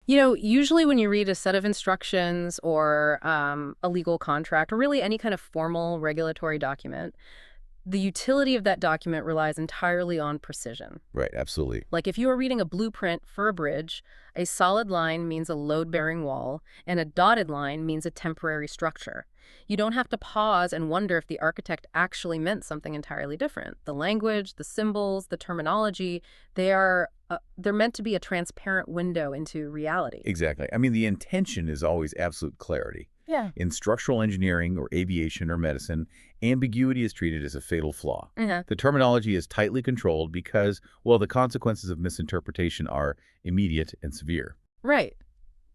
Usually when you read a set of instructions or a legal contract or really any kind of formal regulatory document, the utility of that document relies entirely on precision. Right, absolutely. Like if you are reading a blueprint for a bridge, a solid line means a load-bearing wall, and a dotted line means a temporary structure. You don't have to pause and wonder if the architect actually meant something entirely different. The language, the symbols, the terminology, they're meant to be a transparent window into reality. Exactly. I mean, the intention is always absolute clarity. Yeah. In structural engineering or aviation or medicine, ambiguity is treated as a fatal flaw. The terminology is tightly controlled because, well, the consequences of misinterpretation are immediate and severe. Right.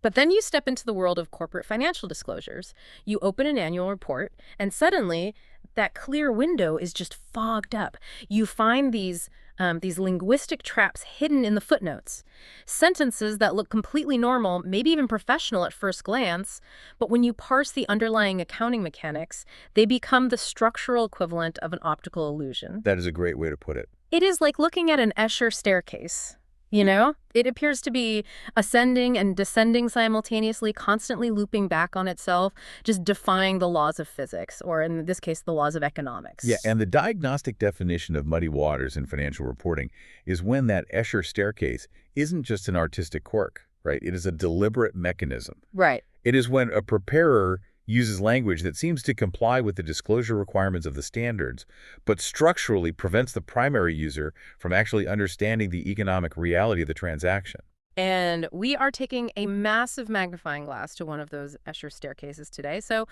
But then you step into the world of corporate financial disclosures. You open an annual report, and suddenly that clear window is just fogged up. You find these linguistic traps hidden in the footnotes. Sentences that look completely normal, maybe even professional at first glance, but when you parse the underlying accounting mechanics, they become the structural equivalent of an optical illusion. That is a great way to put it. It is like looking at an Escher staircase. It appears to be ascending and descending simultaneously, constantly looping back on itself, just defying the laws of physics, or in this case, the laws of economics. Yeah, and the diagnostic definition of muddy waters in financial reporting is when that Escher staircase isn't just an artistic quirk, right? It is a deliberate mechanism. Right. It is when a preparer uses language that seems to comply with the disclosure requirements of the standards, but structurally prevents the primary user from actually understanding the economic reality of the transaction. And we are taking a massive magnifying glass to one of those Escher staircases today. So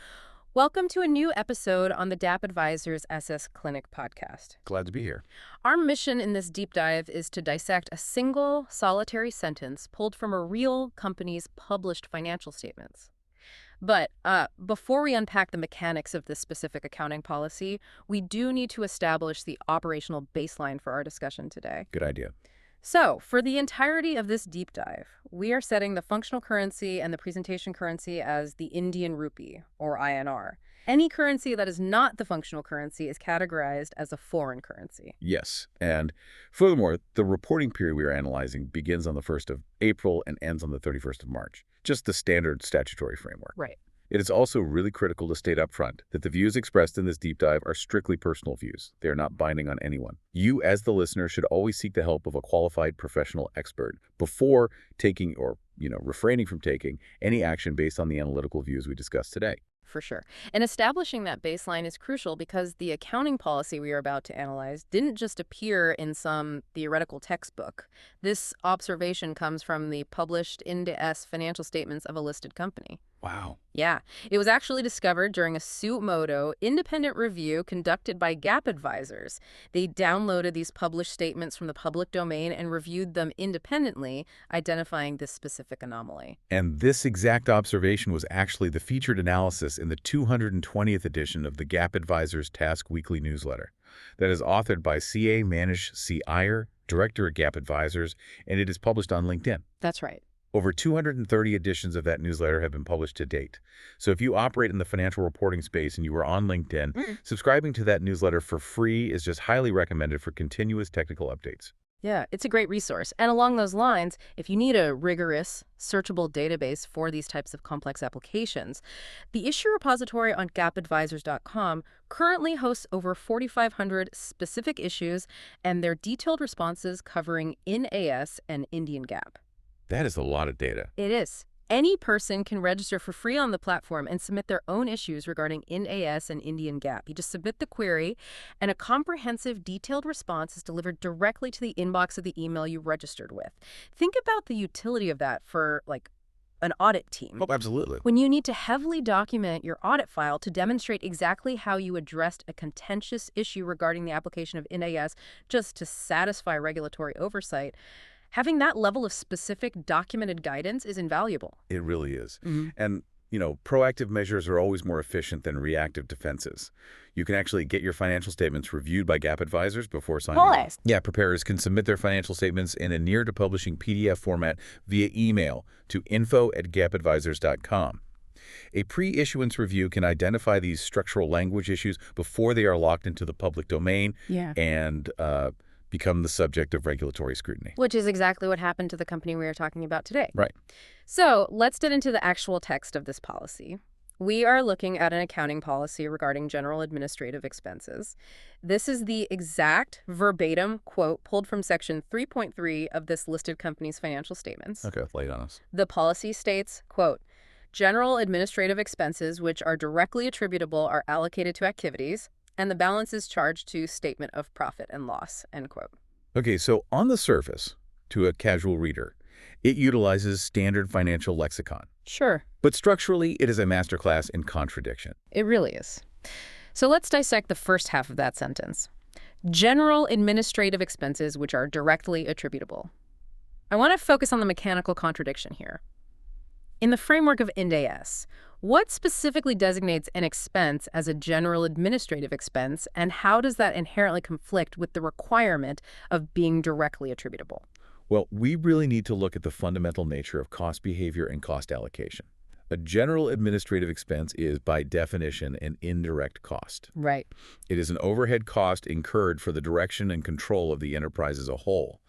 welcome to a new episode on the DAP Advisors SS Clinic podcast. Glad to be here. Our mission in this deep dive is to dissect a single solitary sentence pulled from a real company's published financial statements. But before we unpack the mechanics of this specific accounting policy, we do need to establish the operational baseline for our discussion today. Good idea. So, for the entirety of this deep dive, we are setting the functional currency and the presentation currency as the Indian rupee, or INR. Any currency that is not the functional currency is categorized as a foreign currency. Yes, and furthermore, the reporting period we are analyzing begins on the 1st of April and ends on the 31st of March. Just the standard statutory framework. Right. It is also really critical to state up front that the views expressed in this deep dive are strictly personal views. They are not binding on anyone. You, as the listener, should always seek the help of a qualified professional expert before taking or, refraining from taking any action based on the analytical views we discussed today. For sure. And establishing that baseline is crucial because the accounting policy we are about to analyze didn't just appear in some theoretical textbook. This observation comes from the published Ind AS financial statements of a listed company. Wow. Yeah. It was actually discovered during a suo motu independent review conducted by Gap Advisors. They downloaded these published statements from the public domain and reviewed them independently, identifying this specific anomaly. And this exact observation was actually the featured analysis in the 220th edition of the Gap Advisors Task Weekly newsletter that is authored by C.A. Manish C. Iyer, director at Gap Advisors, and it is published on LinkedIn. That's right. Over 230 editions of that newsletter have been published to date. So if you operate in the financial reporting space and you are on LinkedIn, subscribing to that newsletter for free is just highly recommended for continuous technical updates. Yeah, it's a great resource. And along those lines, if you need a rigorous, searchable database for these types of complex applications, the issue repository on gapadvisors.com currently hosts over 4,500 specific issues and their detailed responses covering Ind AS and Indian GAAP. That is a lot of data. It is. Any person can register for free on the platform and submit their own issues regarding Ind AS and Indian GAAP. You just submit the query, and a comprehensive, detailed response is delivered directly to the inbox of the email you registered with. Think about the utility of that for, an audit team. Oh, absolutely. When you need to heavily document your audit file to demonstrate exactly how you addressed a contentious issue regarding the application of Ind AS just to satisfy regulatory oversight, having that level of specific documented guidance is invaluable. It really is. And, proactive measures are always more efficient than reactive defenses. You can actually get your financial statements reviewed by Gap Advisors before signing them. Yeah, preparers can submit their financial statements in a near-to-publishing PDF format via email to info@gapadvisors.com. A pre-issuance review can identify these structural language issues before they are locked into the public domain and become the subject of regulatory scrutiny. Which is exactly what happened to the company we are talking about today. Right. So let's get into the actual text of this policy. We are looking at an accounting policy regarding general administrative expenses. This is the exact verbatim quote pulled from Section 3.3 of this listed company's financial statements. Okay, lay it on us. The policy states, quote, general administrative expenses which are directly attributable are allocated to activities, and the balance is charged to statement of profit and loss, end quote. Okay, so on the surface, to a casual reader, it utilizes standard financial lexicon. Sure. But structurally, it is a masterclass in contradiction. It really is. So let's dissect the first half of that sentence. General administrative expenses which are directly attributable. I want to focus on the mechanical contradiction here. In the framework of Ind AS, what specifically designates an expense as a general administrative expense, and how does that inherently conflict with the requirement of being directly attributable? Well, we really need to look at the fundamental nature of cost behavior and cost allocation. A general administrative expense is, by definition, an indirect cost. Right. It is an overhead cost incurred for the direction and control of the enterprise as a whole.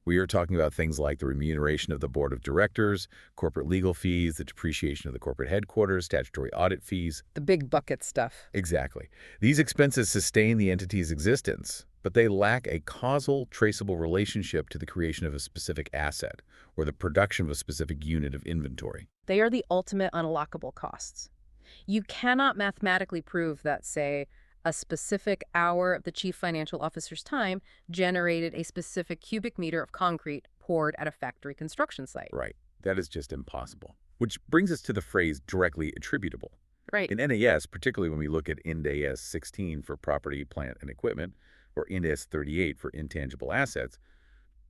We are talking about things like the remuneration of the board of directors, corporate legal fees, the depreciation of the corporate headquarters, statutory audit fees. The big bucket stuff. Exactly. These expenses sustain the entity's existence, but they lack a causal, traceable relationship to the creation of a specific asset or the production of a specific unit of inventory. They are the ultimate unlockable costs. You cannot mathematically prove that, say, a specific hour of the chief financial officer's time generated a specific cubic meter of concrete poured at a factory construction site. Right. That is just impossible. Which brings us to the phrase directly attributable. Right. In NAS, particularly when we look at Ind AS 16 for property, plant, and equipment, or Ind AS 38 for intangible assets,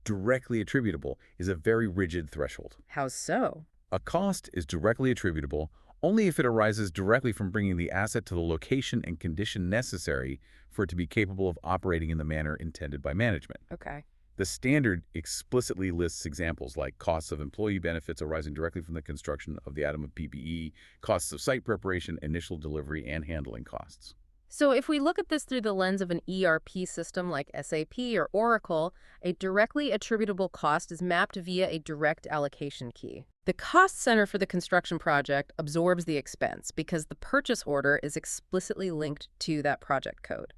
directly attributable is a very rigid threshold. How so? A cost is directly attributable only if it arises directly from bringing the asset to the location and condition necessary for it to be capable of operating in the manner intended by management. Okay. The standard explicitly lists examples like costs of employee benefits arising directly from the construction of the item of PPE, costs of site preparation, initial delivery, and handling costs. So if we look at this through the lens of an ERP system like SAP or Oracle, a directly attributable cost is mapped via a direct allocation key. The cost center for the construction project absorbs the expense because the purchase order is explicitly linked to that project code.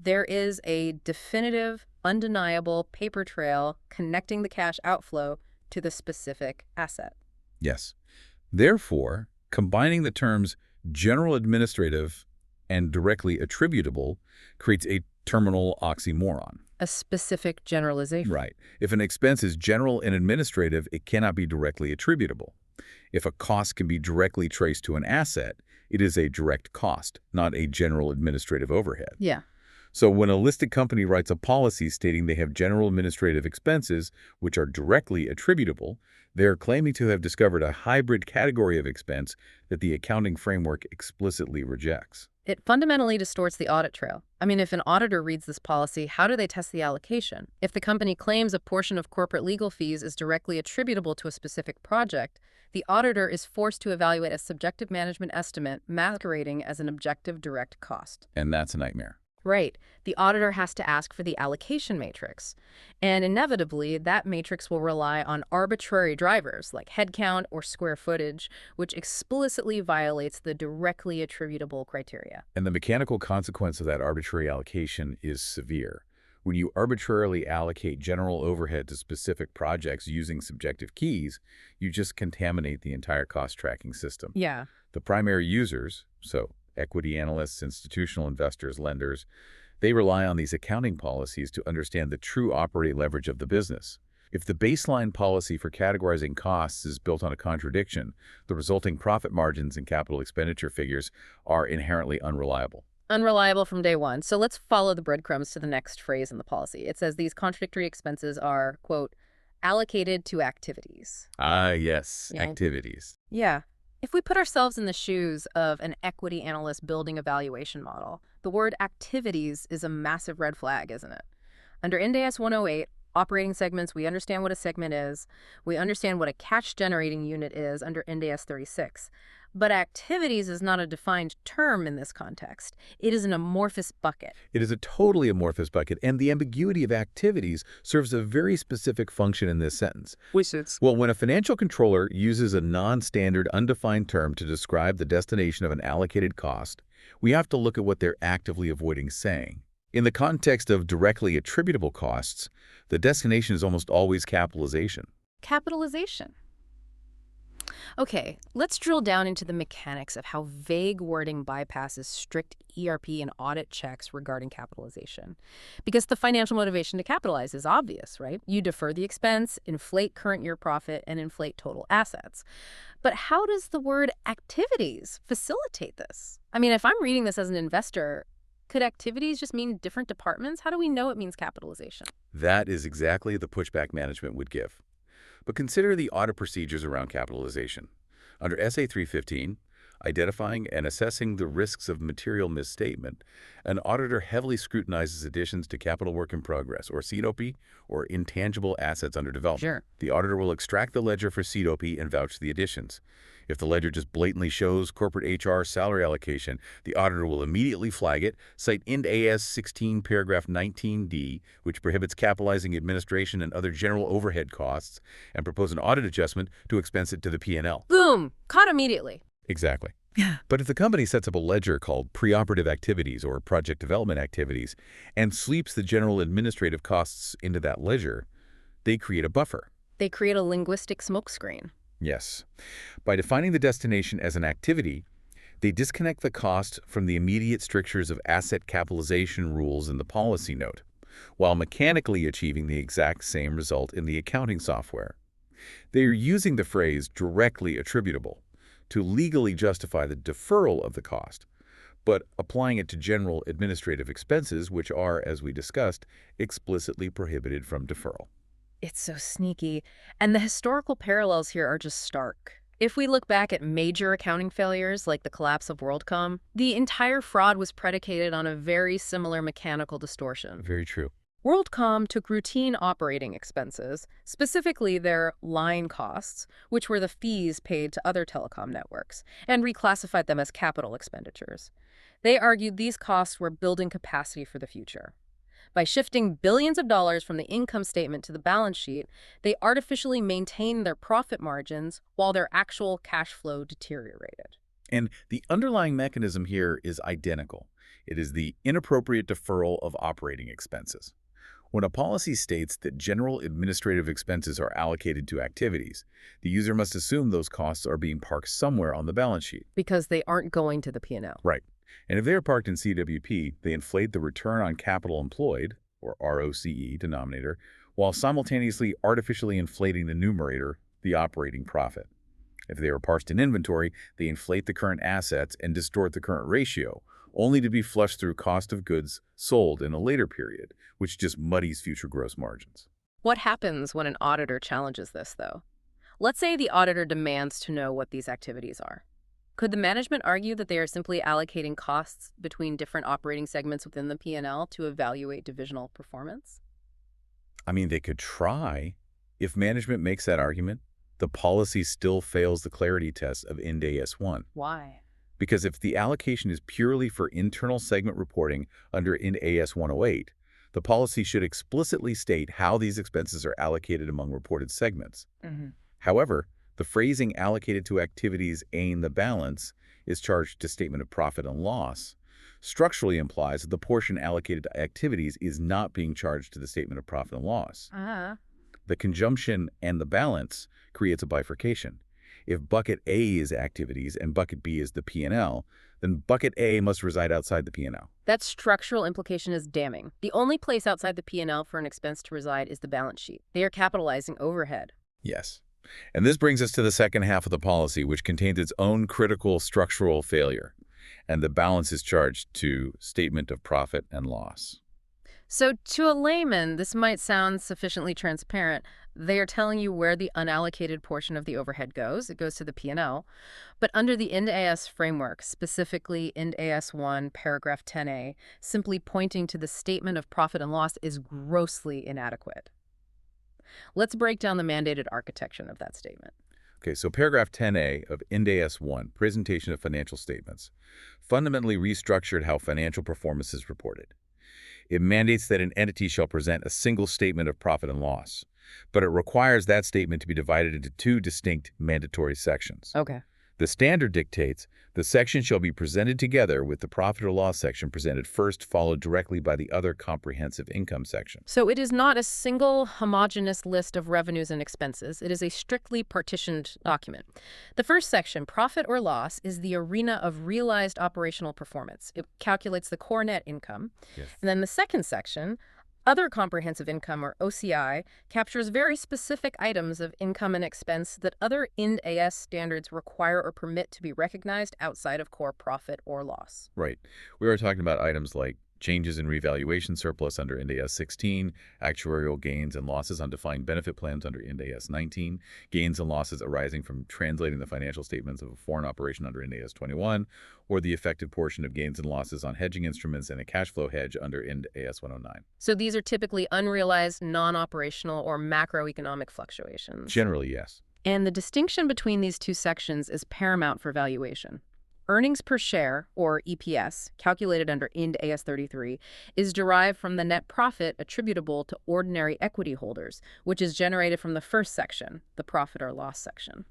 There is a definitive, undeniable paper trail connecting the cash outflow to the specific asset. Yes. Therefore, combining the terms general administrative and directly attributable creates a terminal oxymoron. A specific generalization. Right. If an expense is general and administrative, it cannot be directly attributable. If a cost can be directly traced to an asset, it is a direct cost, not a general administrative overhead. Yeah. So when a listed company writes a policy stating they have general administrative expenses, which are directly attributable, they are claiming to have discovered a hybrid category of expense that the accounting framework explicitly rejects. It fundamentally distorts the audit trail. I mean, if an auditor reads this policy, how do they test the allocation? If the company claims a portion of corporate legal fees is directly attributable to a specific project, the auditor is forced to evaluate a subjective management estimate masquerading as an objective direct cost. And that's a nightmare. Right. The auditor has to ask for the allocation matrix. And inevitably, that matrix will rely on arbitrary drivers like headcount or square footage, which explicitly violates the directly attributable criteria. And the mechanical consequence of that arbitrary allocation is severe. When you arbitrarily allocate general overhead to specific projects using subjective keys, you just contaminate the entire cost tracking system. Yeah. The primary users, so equity analysts, institutional investors, lenders, they rely on these accounting policies to understand the true operating leverage of the business. If the baseline policy for categorizing costs is built on a contradiction, the resulting profit margins and capital expenditure figures are inherently unreliable. Unreliable from day one. So let's follow the breadcrumbs to the next phrase in the policy. It says these contradictory expenses are, quote, allocated to activities. Ah, yes, Yeah. activities. Yeah. If we put ourselves in the shoes of an equity analyst building a valuation model, the word activities is a massive red flag, isn't it? Under Ind AS 108, Operating segments, we understand what a segment is. We understand what a cash-generating unit is under Ind AS 36. But activities is not a defined term in this context. It is an amorphous bucket. It is a totally amorphous bucket, and the ambiguity of activities serves a very specific function in this sentence. Which is? Well, when a financial controller uses a non-standard, undefined term to describe the destination of an allocated cost, we have to look at what they're actively avoiding saying. In the context of directly attributable costs, the destination is almost always capitalization. Capitalization. Okay, let's drill down into the mechanics of how vague wording bypasses strict ERP and audit checks regarding capitalization. Because the financial motivation to capitalize is obvious, right? You defer the expense, inflate current year profit, and inflate total assets. But how does the word activities facilitate this? I mean, if I'm reading this as an investor, could activities just mean different departments? How do we know it means capitalization? That is exactly the pushback management would give. But consider the audit procedures around capitalization. Under SA 315, identifying and assessing the risks of material misstatement, an auditor heavily scrutinizes additions to capital work in progress, or CWP, or intangible assets under development. Sure. The auditor will extract the ledger for CWP and vouch for the additions. If the ledger just blatantly shows corporate HR salary allocation, the auditor will immediately flag it, cite Ind AS 16 paragraph 19D, which prohibits capitalizing administration and other general overhead costs, and propose an audit adjustment to expense it to the P&L. Boom! Caught immediately. Exactly. Yeah. But if the company sets up a ledger called preoperative activities or project development activities and sweeps the general administrative costs into that ledger, they create a buffer. They create a linguistic smokescreen. Yes. By defining the destination as an activity, they disconnect the cost from the immediate strictures of asset capitalization rules in the policy note, while mechanically achieving the exact same result in the accounting software. They are using the phrase directly attributable to legally justify the deferral of the cost, but applying it to general administrative expenses, which are, as we discussed, explicitly prohibited from deferral. It's so sneaky. And the historical parallels here are just stark. If we look back at major accounting failures like the collapse of WorldCom, the entire fraud was predicated on a very similar mechanical distortion. Very true. WorldCom took routine operating expenses, specifically their line costs, which were the fees paid to other telecom networks, and reclassified them as capital expenditures. They argued these costs were building capacity for the future. By shifting billions of dollars from the income statement to the balance sheet, they artificially maintained their profit margins while their actual cash flow deteriorated. And the underlying mechanism here is identical. It is the inappropriate deferral of operating expenses. When a policy states that general administrative expenses are allocated to activities, the user must assume those costs are being parked somewhere on the balance sheet. Because they aren't going to the P&L. Right. And if they are parked in CWP, they inflate the return on capital employed, or ROCE denominator, while simultaneously artificially inflating the numerator, the operating profit. If they are parsed in inventory, they inflate the current assets and distort the current ratio, only to be flushed through cost of goods sold in a later period, which just muddies future gross margins. What happens when an auditor challenges this, though? Let's say the auditor demands to know what these activities are. Could the management argue that they are simply allocating costs between different operating segments within the P&L to evaluate divisional performance? I mean, they could try. If management makes that argument, the policy still fails the clarity test of Ind AS 1. Why? Because if the allocation is purely for internal segment reporting under Ind AS 108, the policy should explicitly state how these expenses are allocated among reported segments. However, the phrasing allocated to activities in the balance is charged to statement of profit and loss structurally implies that the portion allocated to activities is not being charged to the statement of profit and loss. The conjunction and the balance creates a bifurcation. If bucket A is activities and bucket B is the P&L, then bucket A must reside outside the P&L. That structural implication is damning. The only place outside the P&L for an expense to reside is the balance sheet. They are capitalizing overhead. Yes. And this brings us to the second half of the policy, which contains its own critical structural failure. And the balance is charged to statement of profit and loss. So to a layman, this might sound sufficiently transparent. They are telling you where the unallocated portion of the overhead goes. It goes to the P&L. But under the Ind AS framework, specifically Ind AS 1, paragraph 10A, simply pointing to the statement of profit and loss is grossly inadequate. Let's break down the mandated architecture of that statement. Okay, so paragraph 10A of Ind AS 1, Presentation of Financial Statements, fundamentally restructured how financial performance is reported. It mandates that an entity shall present a single statement of profit and loss, but it requires that statement to be divided into two distinct mandatory sections. Okay. The standard dictates the section shall be presented together with the profit or loss section presented first, followed directly by the other comprehensive income section. So it is not a single homogeneous list of revenues and expenses. It is a strictly partitioned document. The first section, profit or loss, is the arena of realized operational performance. It calculates the core net income. Yes. And then the second section, other comprehensive income, or OCI, captures very specific items of income and expense that other Ind AS standards require or permit to be recognized outside of core profit or loss. Right. We were talking about items like changes in revaluation surplus under Ind AS 16, actuarial gains and losses on defined benefit plans under Ind AS 19, gains and losses arising from translating the financial statements of a foreign operation under Ind AS 21, or the effective portion of gains and losses on hedging instruments and a cash flow hedge under Ind AS 109. So these are typically unrealized, non-operational, or macroeconomic fluctuations. Generally, yes. And the distinction between these two sections is paramount for valuation. Earnings per share, or EPS, calculated under Ind AS 33, is derived from the net profit attributable to ordinary equity holders, which is generated from the first section, the profit or loss section.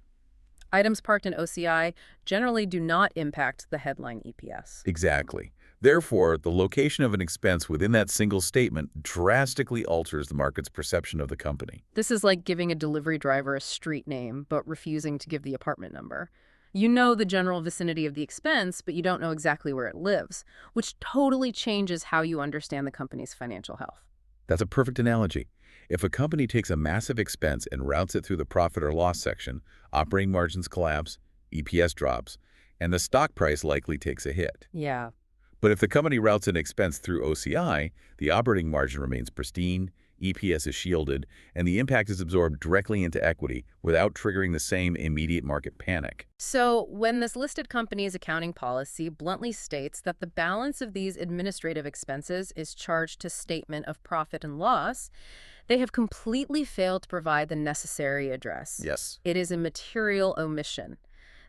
Items parked in OCI generally do not impact the headline EPS. Exactly. Therefore, the location of an expense within that single statement drastically alters the market's perception of the company. This is like giving a delivery driver a street name, but refusing to give the apartment number. You know the general vicinity of the expense, but you don't know exactly where it lives, which totally changes how you understand the company's financial health. That's a perfect analogy. If a company takes a massive expense and routes it through the profit or loss section, operating margins collapse, EPS drops, and the stock price likely takes a hit. Yeah. But if the company routes an expense through OCI, the operating margin remains pristine, EPS is shielded, and the impact is absorbed directly into equity without triggering the same immediate market panic. So when this listed company's accounting policy bluntly states that the balance of these administrative expenses is charged to statement of profit and loss, they have completely failed to provide the necessary address. Yes. It is a material omission.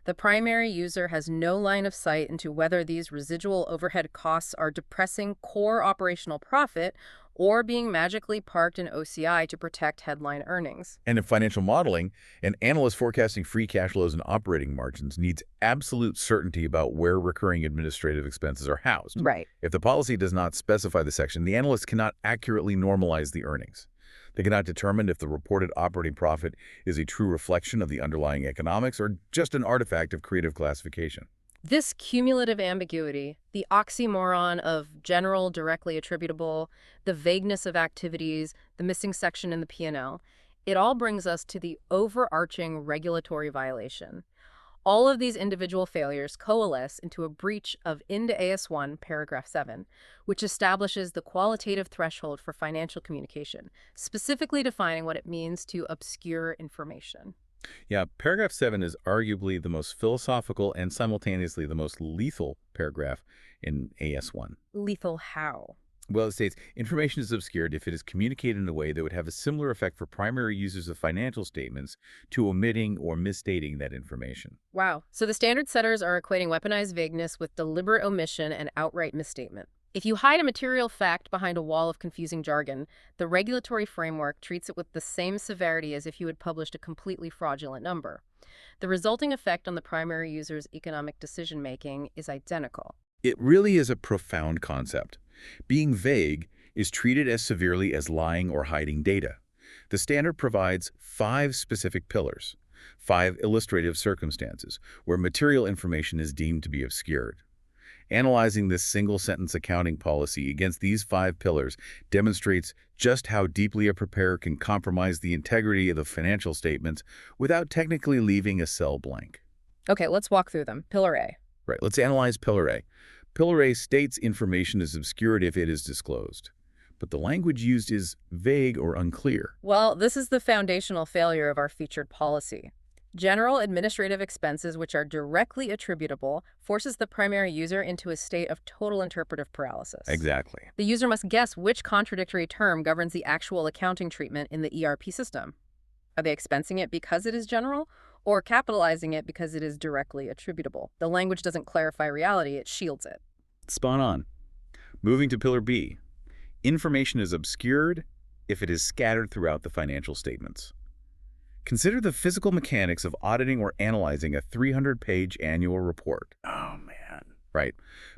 The primary user has no line of sight into whether these residual overhead costs are depressing core operational profit or being magically parked in OCI to protect headline earnings. And in financial modeling, an analyst forecasting free cash flows and operating margins needs absolute certainty about where recurring administrative expenses are housed. Right. If the policy does not specify the section, the analyst cannot accurately normalize the earnings. They cannot determine if the reported operating profit is a true reflection of the underlying economics or just an artifact of creative classification. This cumulative ambiguity, the oxymoron of general directly attributable, the vagueness of activities, the missing section in the P&L, it all brings us to the overarching regulatory violation. All of these individual failures coalesce into a breach of Ind AS 1, paragraph 7, which establishes the qualitative threshold for financial communication, specifically defining what it means to obscure information. Yeah, paragraph 7 is arguably the most philosophical and simultaneously the most lethal paragraph in AS1. Lethal how? Well, it states, information is obscured if it is communicated in a way that would have a similar effect for primary users of financial statements to omitting or misstating that information. Wow. So the standard setters are equating weaponized vagueness with deliberate omission and outright misstatement. If you hide a material fact behind a wall of confusing jargon, the regulatory framework treats it with the same severity as if you had published a completely fraudulent number. The resulting effect on the primary user's economic decision-making is identical. It really is a profound concept. Being vague is treated as severely as lying or hiding data. The standard provides 5 specific pillars, 5 illustrative circumstances where material information is deemed to be obscured. Analyzing this single-sentence accounting policy against these 5 pillars demonstrates just how deeply a preparer can compromise the integrity of the financial statements without technically leaving a cell blank. Okay, let's walk through them. Pillar A. Right, let's analyze Pillar A. Pillar A states information is obscured if it is disclosed, but the language used is vague or unclear. Well, this is the foundational failure of our featured policy. General administrative expenses which are directly attributable forces the primary user into a state of total interpretive paralysis. Exactly. The user must guess which contradictory term governs the actual accounting treatment in the ERP system. Are they expensing it because it is general, or capitalizing it because it is directly attributable? The language doesn't clarify reality, it shields it. Spot on. Moving to Pillar B. Information is obscured if it is scattered throughout the financial statements. Consider the physical mechanics of auditing or analyzing a 300-page annual report. Oh, man. Right.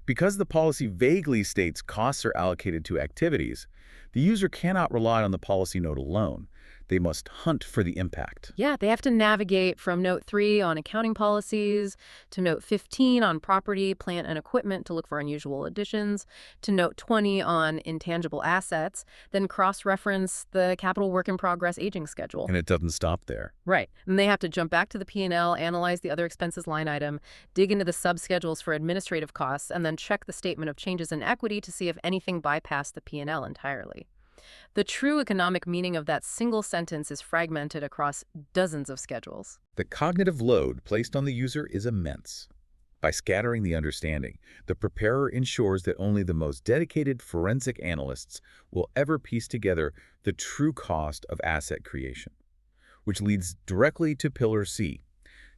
Because the policy vaguely states costs are allocated to activities, the user cannot rely on the policy note alone. They must hunt for the impact. Yeah, they have to navigate from Note 3 on accounting policies to Note 15 on property, plant, and equipment to look for unusual additions, to Note 20 on intangible assets, then cross-reference the capital work in progress aging schedule. And it doesn't stop there. Right. And they have to jump back to the P&L, analyze the other expenses line item, dig into the subschedules for administrative costs, and then check the statement of changes in equity to see if anything bypassed the P&L entirely. The true economic meaning of that single sentence is fragmented across dozens of schedules. The cognitive load placed on the user is immense. By scattering the understanding, the preparer ensures that only the most dedicated forensic analysts will ever piece together the true cost of asset creation, which leads directly to Pillar C.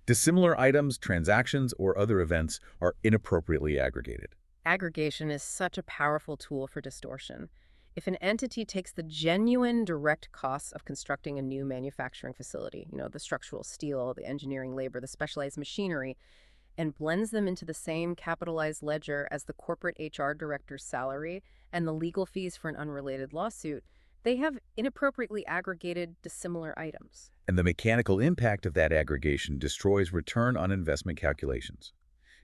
Dissimilar items, transactions, or other events are inappropriately aggregated. Aggregation is such a powerful tool for distortion. If an entity takes the genuine direct costs of constructing a new manufacturing facility, the structural steel, the engineering labor, the specialized machinery, and blends them into the same capitalized ledger as the corporate HR director's salary and the legal fees for an unrelated lawsuit, they have inappropriately aggregated dissimilar items. And the mechanical impact of that aggregation destroys return on investment calculations.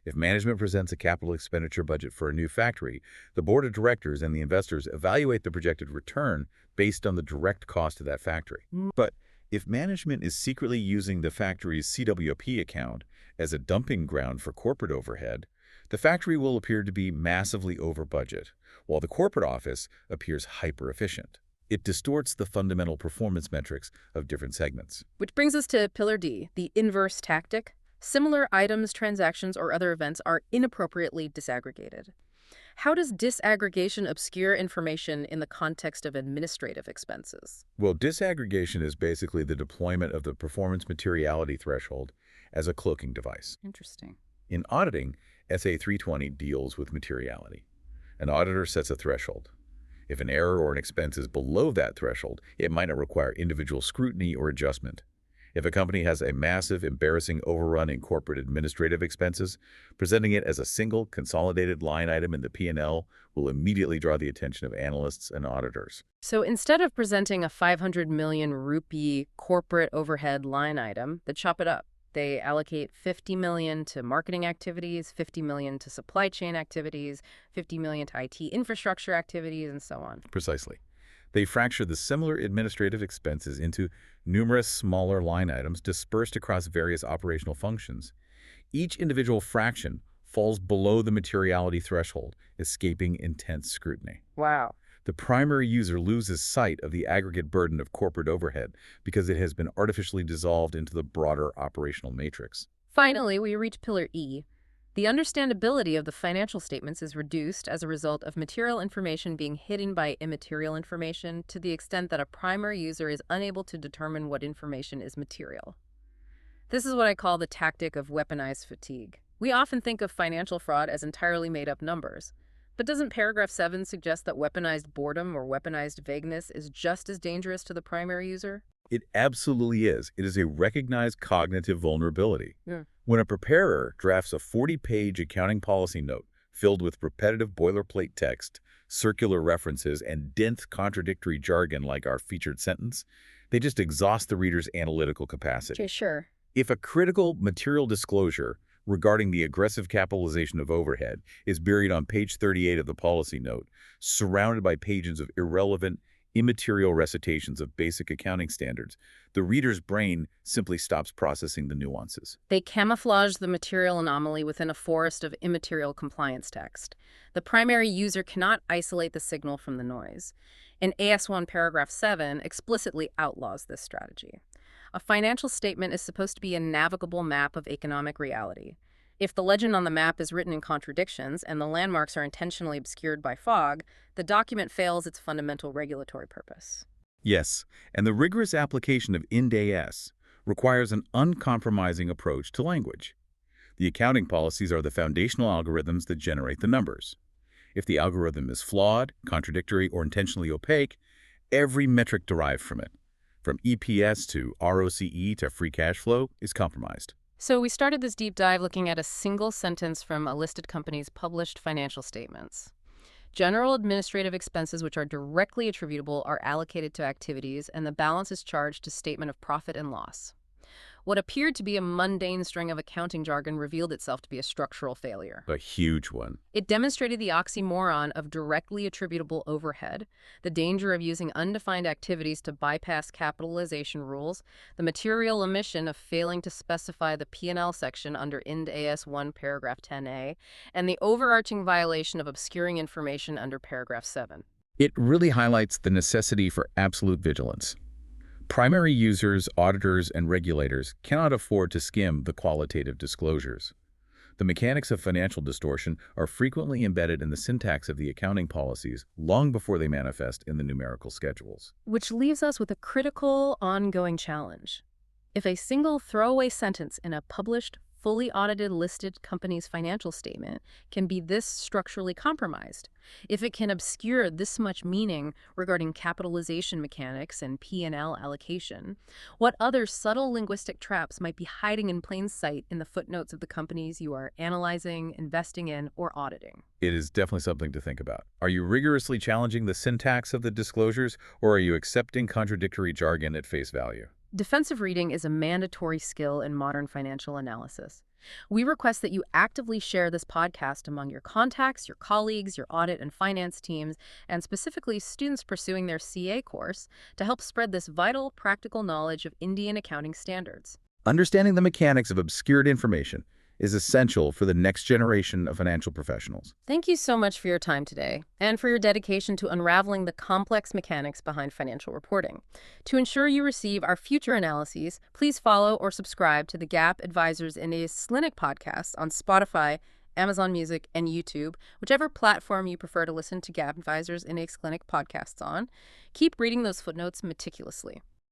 If management presents a capital expenditure budget for a new factory, the board of directors and the investors evaluate the projected return based on the direct cost of that factory. But if management is secretly using the factory's CWP account as a dumping ground for corporate overhead, the factory will appear to be massively over budget, while the corporate office appears hyper-efficient. It distorts the fundamental performance metrics of different segments. Which brings us to Pillar D, the inverse tactic. Similar items, transactions, or other events are inappropriately disaggregated. How does disaggregation obscure information in the context of administrative expenses? Well, disaggregation is basically the deployment of the performance materiality threshold as a cloaking device. Interesting. In auditing, SA 320 deals with materiality. An auditor sets a threshold. If an error or an expense is below that threshold, it might not require individual scrutiny or adjustment. If a company has a massive, embarrassing overrun in corporate administrative expenses, presenting it as a single, consolidated line item in the P&L will immediately draw the attention of analysts and auditors. So instead of presenting a 500 million rupee corporate overhead line item, they chop it up. They allocate 50 million to marketing activities, 50 million to supply chain activities, 50 million to IT infrastructure activities, and so on. Precisely. They fracture the similar administrative expenses into numerous smaller line items dispersed across various operational functions. Each individual fraction falls below the materiality threshold, escaping intense scrutiny. Wow. The primary user loses sight of the aggregate burden of corporate overhead because it has been artificially dissolved into the broader operational matrix. Finally, we reach Pillar E. The understandability of the financial statements is reduced as a result of material information being hidden by immaterial information to the extent that a primary user is unable to determine what information is material. This is what I call the tactic of weaponized fatigue. We often think of financial fraud as entirely made-up numbers. But doesn't paragraph 7 suggest that weaponized boredom or weaponized vagueness is just as dangerous to the primary user? It absolutely is. It is a recognized cognitive vulnerability. Yeah. When a preparer drafts a 40-page accounting policy note filled with repetitive boilerplate text, circular references, and dense contradictory jargon like our featured sentence, they just exhaust the reader's analytical capacity. Okay, sure. If a critical material disclosure regarding the aggressive capitalization of overhead is buried on page 38 of the policy note, surrounded by pages of irrelevant, immaterial recitations of basic accounting standards, the reader's brain simply stops processing the nuances. They camouflage the material anomaly within a forest of immaterial compliance text. The primary user cannot isolate the signal from the noise. And AS1 paragraph 7 explicitly outlaws this strategy. A financial statement is supposed to be a navigable map of economic reality. If the legend on the map is written in contradictions and the landmarks are intentionally obscured by fog, the document fails its fundamental regulatory purpose. Yes, and the rigorous application of Ind AS requires an uncompromising approach to language. The accounting policies are the foundational algorithms that generate the numbers. If the algorithm is flawed, contradictory, or intentionally opaque, every metric derived from it, from EPS to ROCE to free cash flow, is compromised. So we started this deep dive looking at a single sentence from a listed company's published financial statements. General administrative expenses which are directly attributable are allocated to activities, and the balance is charged to statement of profit and loss. What appeared to be a mundane string of accounting jargon revealed itself to be a structural failure. A huge one. It demonstrated the oxymoron of directly attributable overhead, the danger of using undefined activities to bypass capitalization rules, the material omission of failing to specify the P&L section under Ind AS 1 paragraph 10a, and the overarching violation of obscuring information under paragraph 7. It really highlights the necessity for absolute vigilance. Primary users, auditors, and regulators cannot afford to skim the qualitative disclosures. The mechanics of financial distortion are frequently embedded in the syntax of the accounting policies long before they manifest in the numerical schedules. Which leaves us with a critical, ongoing challenge. If a single throwaway sentence in a published, fully audited listed company's financial statement can be this structurally compromised, if it can obscure this much meaning regarding capitalization mechanics and P&L allocation, what other subtle linguistic traps might be hiding in plain sight in the footnotes of the companies you are analyzing, investing in, or auditing? It is definitely something to think about. Are you rigorously challenging the syntax of the disclosures, or are you accepting contradictory jargon at face value? Defensive reading is a mandatory skill in modern financial analysis. We request that you actively share this podcast among your contacts, your colleagues, your audit and finance teams, and specifically students pursuing their CA course to help spread this vital, practical knowledge of Indian accounting standards. Understanding the mechanics of obscured information is essential for the next generation of financial professionals. Thank you so much for your time today and for your dedication to unraveling the complex mechanics behind financial reporting. To ensure you receive our future analyses, please follow or subscribe to the Gap Advisors Ind AS Clinic podcast on Spotify, Amazon Music, and YouTube, whichever platform you prefer to listen to Gap Advisors Ind AS Clinic podcasts on. Keep reading those footnotes meticulously.